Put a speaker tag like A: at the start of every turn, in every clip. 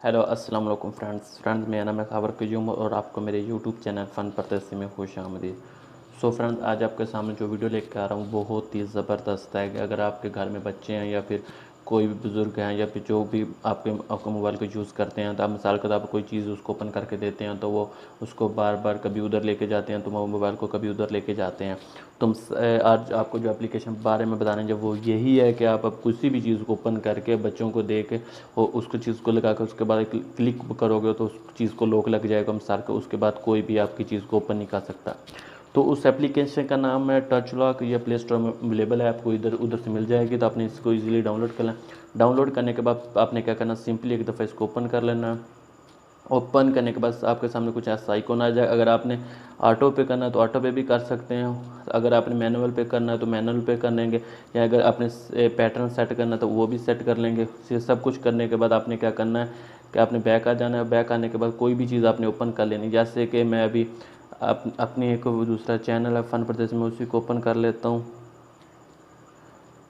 A: Hello अस्सलाम वालेकुम friends मेरा नाम है खबर क्यूम और आपको मेरे यूट्यूब चैनल फ़न परदेसी में खुश आमदीद। सो फ्रेंड्स, आज आपके सामने जो वीडियो लेकर आ रहा हूँ बहुत ही ज़बरदस्त है कि अगर आपके घर में बच्चे हैं या फिर कोई भी बुज़ुर्ग हैं या फिर जो भी आपके मोबाइल को यूज़ करते हैं, तो आप मिसाल के तौर पर कोई चीज़ उसको ओपन करके देते हैं तो वो उसको बार बार कभी उधर लेके जाते हैं, तो वो मोबाइल को कभी उधर लेके जाते हैं। आज आपको जो एप्लीकेशन के बारे में बताने जो वो यही है कि आप अब किसी भी चीज़ को ओपन करके बच्चों को दे के और उसको चीज़ को लगा कर उसके बाद क्लिक करोगे तो उस चीज़ को लॉक लग जाएगा मिसाल के, उसके बाद कोई भी आपकी चीज़ को ओपन नहीं कर सकता। तो उस एप्लीकेशन का नाम है टच लॉक। ये प्ले स्टोर में अवेलेबल है, आपको इधर उधर से मिल जाएगी। तो आपने इसको इजीली डाउनलोड कर लें। डाउनलोड करने के बाद आपने क्या करना, सिंपली एक दफ़ा इसको ओपन कर लेना। ओपन करने के बाद आपके सामने कुछ ऐसा आइकॉन आ जाए। अगर आपने ऑटो पे करना है तो ऑटो पे भी कर सकते हैं, अगर आपने मैनुअल पे करना है तो मैनुअल पे कर लेंगे, या अगर आपने पैटर्न सेट करना है तो वो भी सेट कर लेंगे। ये सब कुछ करने के बाद आपने क्या करना है कि आपने बैक आ जाना है। बैक आने के बाद कोई भी चीज़ आपने ओपन कर लेनी, जैसे कि मैं अभी अपनी एक दूसरा चैनल है फ़न परदेस में, उसी को ओपन कर लेता हूँ।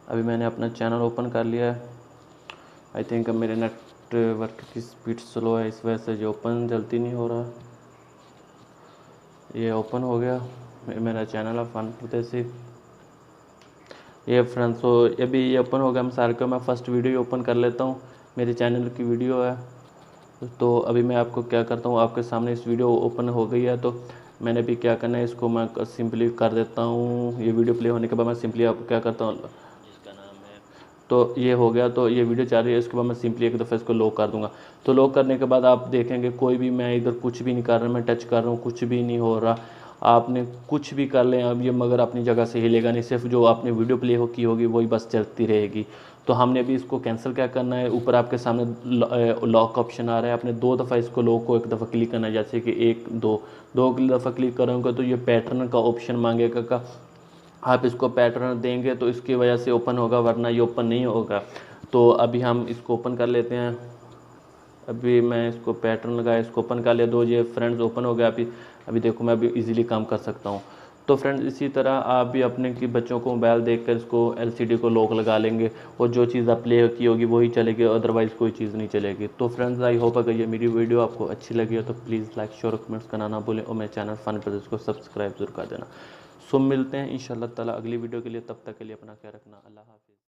A: अभी मैंने अपना चैनल ओपन कर लिया है। आई थिंक मेरे नेटवर्क की स्पीड स्लो है, इस वजह से जो ओपन जल्दी नहीं हो रहा। ये ओपन हो गया, मेरा चैनल है फ़न परदेसी। ये फ्रेंड्स, तो अभी ये ओपन हो गया। मिसाल को मैं फ़र्स्ट वीडियो ओपन कर लेता हूँ, मेरे चैनल की वीडियो है। तो अभी मैं आपको क्या करता हूँ, आपके सामने इस वीडियो ओपन हो गई है, तो मैंने भी क्या करना है, इसको मैं सिंपली कर देता हूँ। ये वीडियो प्ले होने के बाद मैं सिंपली आपको क्या करता हूँ, जिसका नाम है, तो ये हो गया। तो ये वीडियो चल रही है, इसके बाद मैं सिंपली एक दफ़ा इसको लॉक कर दूंगा। तो लॉक करने के बाद आप देखेंगे कोई भी, मैं इधर कुछ भी नहीं कर रहा, मैं टच कर रहा हूँ कुछ भी नहीं हो रहा। आपने कुछ भी कर लें अब ये, मगर अपनी जगह से हिलेगा नहीं, सिर्फ जो आपने वीडियो प्ले की होगी वही बस चलती रहेगी। तो हमने भी इसको कैंसिल क्या करना है, ऊपर आपके सामने लॉक ऑप्शन आ रहा है, आपने 2 दफ़ा इसको लॉक को एक दफ़ा क्लिक करना है, जैसे कि 1 2 दफ़ा क्लिक करोगे तो ये पैटर्न का ऑप्शन मांगेगा का आप इसको पैटर्न देंगे तो इसकी वजह से ओपन होगा, वरना ये ओपन नहीं होगा। तो अभी हम इसको ओपन कर लेते हैं। अभी मैं इसको पैटर्न लगाया, इसको ओपन कर लिया, ये फ्रेंड्स ओपन हो गया। अभी देखो मैं अभी इजीली काम कर सकता हूँ। तो फ्रेंड्स, इसी तरह आप भी अपने की बच्चों को मोबाइल देखकर इसको एलसीडी को लॉक लगा लेंगे और जो चीज़ आप प्ले की होगी वही चलेगी, अदरवाइज़ कोई चीज़ नहीं चलेगी। तो फ्रेंड्स, आई होप अगर ये मेरी वीडियो आपको अच्छी लगी हो तो प्लीज़ लाइक शेयर और कमेंट्स करना ना भूलें, और मेरे चैनल फ़न परदेस को सब्सक्राइब जरूर कर देना। सो मिलते हैं इंशाल्लाह ताला अगली वीडियो के लिए, तब तक के लिए अपना ख्याल रखना। अल्लाह हाफिज़।